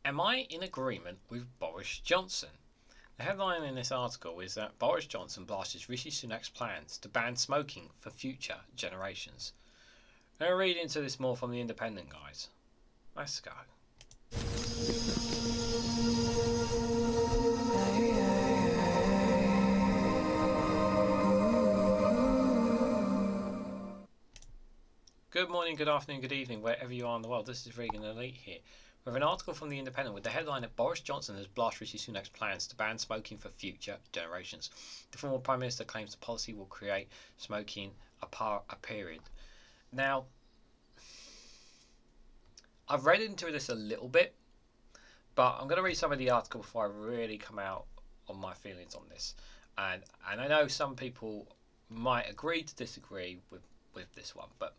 Am I in agreement with Boris Johnson? The headline in this article is that Boris Johnson blasts Rishi Sunak's plans to ban smoking for future generations. I'm going to read into this more from the Independent, guys. Let's go. Good morning, good afternoon, good evening, wherever you are in the world. This is REGANELITE here, with an article from the Independent with the headline that Boris Johnson has blasted Rishi Sunak's plans to ban smoking for future generations. The former Prime Minister claims the policy will create smoking a period. Now, I've read into this a little bit, but I'm going to read some of the article before I really come out on my feelings on this. And I know some people might agree to disagree with this one, but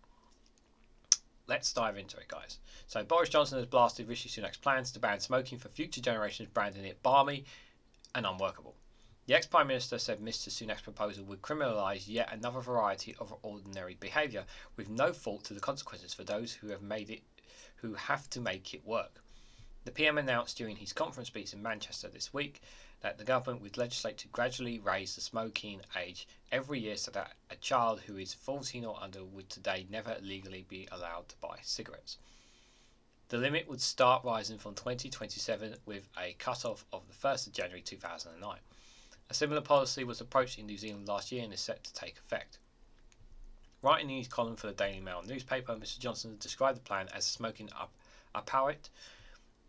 let's dive into it, guys. So Boris Johnson has blasted Rishi Sunak's plans to ban smoking for future generations, branding it barmy and unworkable. The ex-Prime Minister said Mr Sunak's proposal would criminalise yet another variety of ordinary behaviour, with no fault to the consequences for those who have to make it work. The PM announced during his conference speech in Manchester this week that the government would legislate to gradually raise the smoking age every year so that a child who is 14 or under would today never legally be allowed to buy cigarettes. The limit would start rising from 2027 with a cut-off of the 1st of January 2009. A similar policy was approached in New Zealand last year and is set to take effect. Writing in his column for the Daily Mail newspaper, Mr Johnson described the plan as smoking apartheid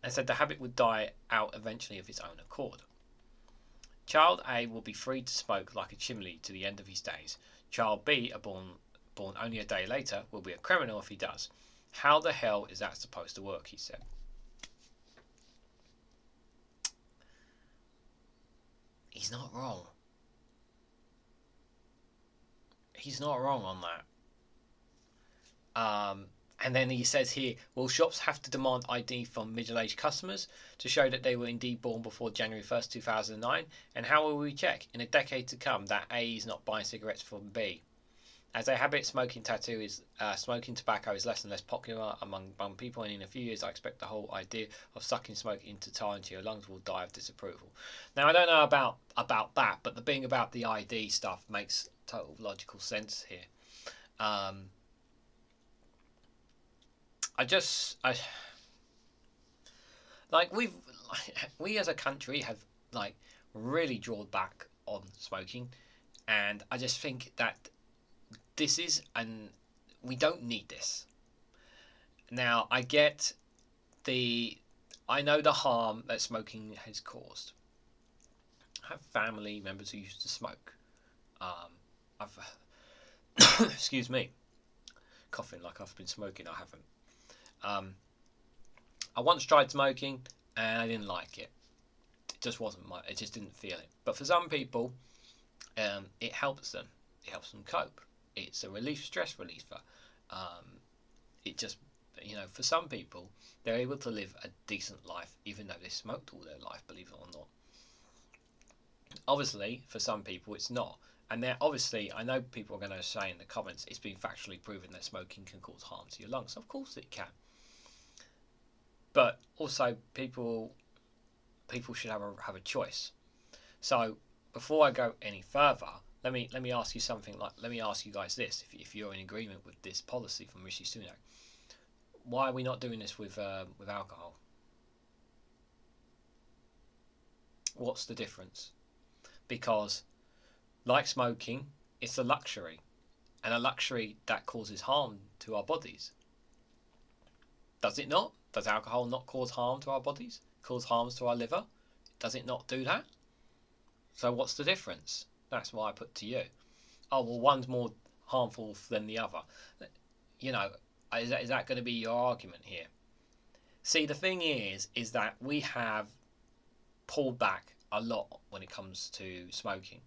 and said the habit would die out eventually of its own accord. Child A will be free to smoke like a chimney to the end of his days. Child B, born only a day later, will be a criminal if he does. How the hell is that supposed to work, he said. He's not wrong. He's not wrong on that. And then he says here, will shops have to demand ID from middle-aged customers to show that they were indeed born before January 1st, 2009? And how will we check in a decade to come that A is not buying cigarettes from B? As a habit, smoking tobacco is less and less popular among people, and in a few years I expect the whole idea of sucking smoke into tar into your lungs will die of disapproval. Now, I don't know about that, but the being about the ID stuff makes total logical sense here. We as a country have really drawn back on smoking, and I just think that we don't need this. Now, I know the harm that smoking has caused. I have family members who used to smoke. I've excuse me, coughing like I've been smoking. I haven't. I once tried smoking and I didn't like it. It just wasn't it just didn't feel it. But for some people, it helps them. It helps them cope. It's a stress reliever. It just, for some people, they're able to live a decent life even though they smoked all their life, believe it or not. Obviously, for some people, it's not. And obviously, I know people are going to say in the comments, it's been factually proven that smoking can cause harm to your lungs. Of course it can. But also, people should have a choice. So, before I go any further, let me ask you something. Let me ask you guys this: if you're in agreement with this policy from Rishi Sunak, why are we not doing this with alcohol? What's the difference? Because, like smoking, it's a luxury, and a luxury that causes harm to our bodies. Does it not? Does alcohol not cause harm to our bodies? Cause harms to our liver? Does it not do that? So what's the difference? That's what I put to you. Oh, well, one's more harmful than the other. Is that going to be your argument here? See, the thing is that we have pulled back a lot when it comes to smoking.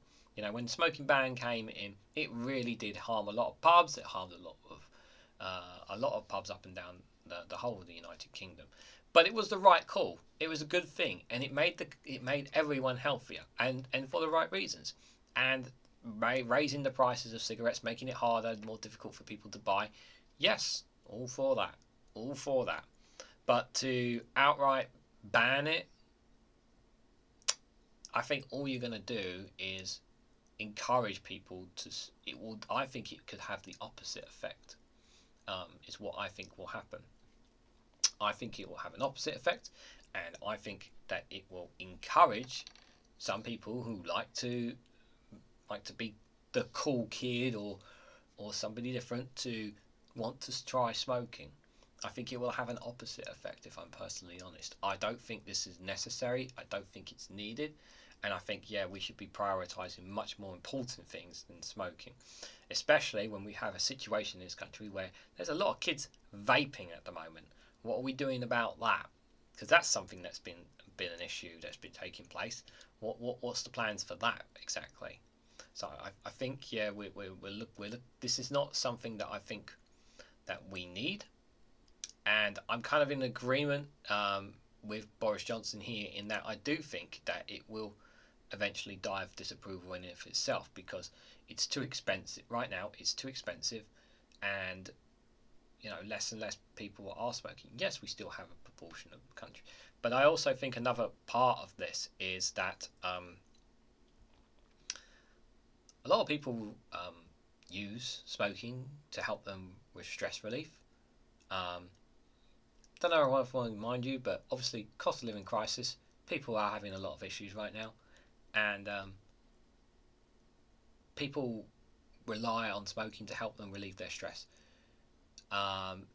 When the smoking ban came in, it really did harm a lot of pubs. It harmed a lot of pubs up and down the whole of the United Kingdom. But it was the right call. It was a good thing, and it made everyone healthier, and for the right reasons. And raising the prices of cigarettes, making it harder, more difficult for people to buy. Yes, all for that. But to outright ban it, I think all you're going to do is encourage people to. It will. I think it could have the opposite effect. Is what I think will happen. I think it will have an opposite effect, and I think that it will encourage some people who like to be the cool kid or somebody different to want to try smoking. I think it will have an opposite effect, if I'm personally honest. I don't think this is necessary. I don't think it's needed. And I think, yeah, we should be prioritising much more important things than smoking. Especially when we have a situation in this country where there's a lot of kids vaping at the moment. What are we doing about that? Because that's something that's been an issue that's been taking place. What's the plans for that exactly? So I think, yeah, this is not something that I think that we need. And I'm kind of in agreement with Boris Johnson here in that I do think that it will eventually die of disapproval in it itself, because it's too expensive right now. It's too expensive, and less and less people are smoking. Yes, we still have a proportion of the country, but I also think another part of this is that a lot of people use smoking to help them with stress relief. Don't know if I want to remind you, but obviously cost of living crisis, people are having a lot of issues right now, and people rely on smoking to help them relieve their stress.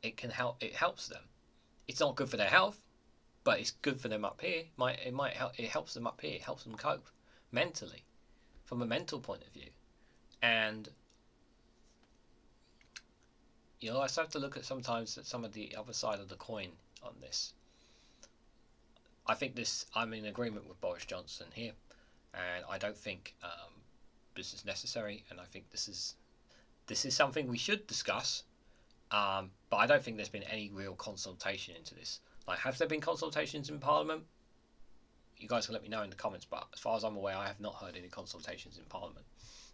It can help. It helps them. It's not good for their health, but it's good for them up here. It might help. It helps them up here. It helps them cope mentally, from a mental point of view, and I just have to look at sometimes at some of the other side of the coin on this. I'm in agreement with Boris Johnson here, and I don't think this is necessary, and I think this is something we should discuss, but I don't think there's been any real consultation into this. Like, have there been consultations in Parliament? You guys can let me know in the comments, but as far as I'm aware, I have not heard any consultations in Parliament.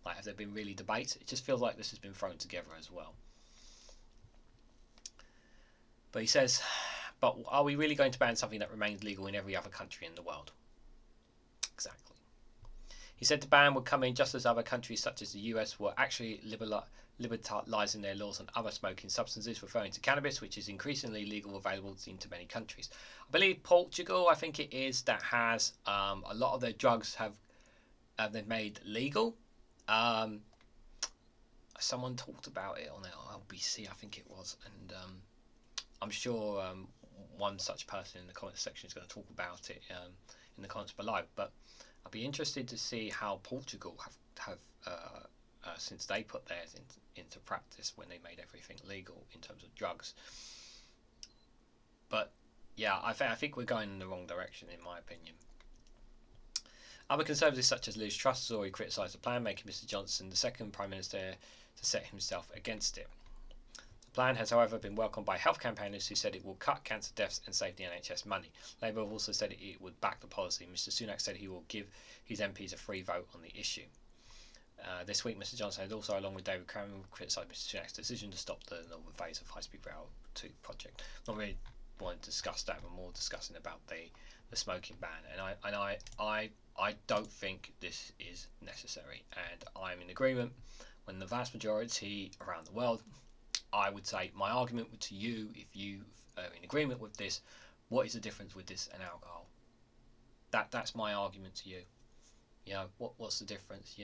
Like, have there been really debates? It just feels like this has been thrown together as well. But he says, but are we really going to ban something that remains legal in every other country in the world? Exactly. He said the ban would come in just as other countries such as the US were actually liberalising their laws on other smoking substances, referring to cannabis, which is increasingly legal available into many countries. I believe Portugal, I think it is, that has a lot of their drugs they've made legal. Someone talked about it on LBC, I think it was, and I'm sure one such person in the comments section is going to talk about it in the comments below. But I'd be interested to see how Portugal have since they put theirs into practice when they made everything legal in terms of drugs. But yeah, I think we're going in the wrong direction, in my opinion. Other Conservatives such as Liz Truss has already criticised the plan, making Mr Johnson the second Prime Minister to set himself against it. The plan has, however, been welcomed by health campaigners who said it will cut cancer deaths and save the NHS money. Labour have also said it would back the policy. Mr Sunak said he will give his MPs a free vote on the issue. This week, Mr Johnson had also, along with David Cameron, criticised Mr Sunak's decision to stop the northern phase of high-speed rail 2 project. Not really wanting to discuss that, but more discussing about the smoking ban. And I don't think this is necessary, and I'm in agreement when the vast majority around the world. I would say my argument to you, if you are in agreement with this, what is the difference with this and alcohol? That's my argument to you. What's the difference?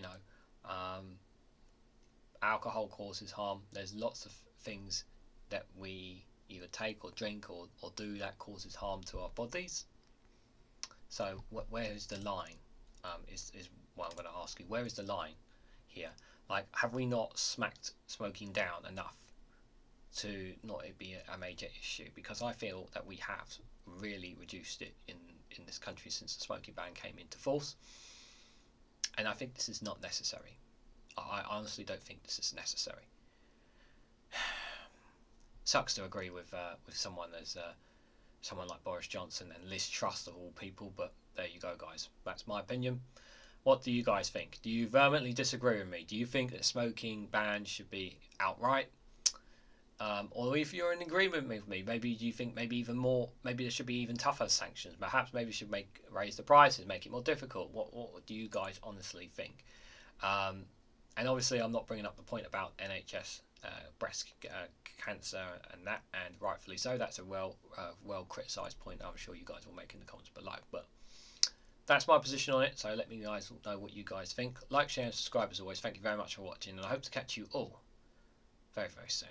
Alcohol causes harm. There's lots of things that we either take or drink or do that causes harm to our bodies. So where is the line? Is what I'm going to ask you. Where is the line here? Like, have we not smacked smoking down enough to not it be a major issue? Because I feel that we have really reduced it in this country since the smoking ban came into force, and I think this is not necessary. I honestly don't think this is necessary. Sucks to agree with someone like Boris Johnson and Liz Truss of all people, but there you go, guys. That's my opinion. What do you guys think? Do you vehemently disagree with me? Do you think that smoking ban should be outright? Or if you're in agreement with me, maybe you think maybe even more, maybe there should be even tougher sanctions. Perhaps maybe should raise the prices, make it more difficult. What do you guys honestly think? And obviously, I'm not bringing up the point about NHS breast cancer and that, and rightfully so. That's a well criticised point. I'm sure you guys will make in the comments below. But that's my position on it. So let me guys know what you guys think. Like, share, and subscribe as always. Thank you very much for watching, and I hope to catch you all very, very soon.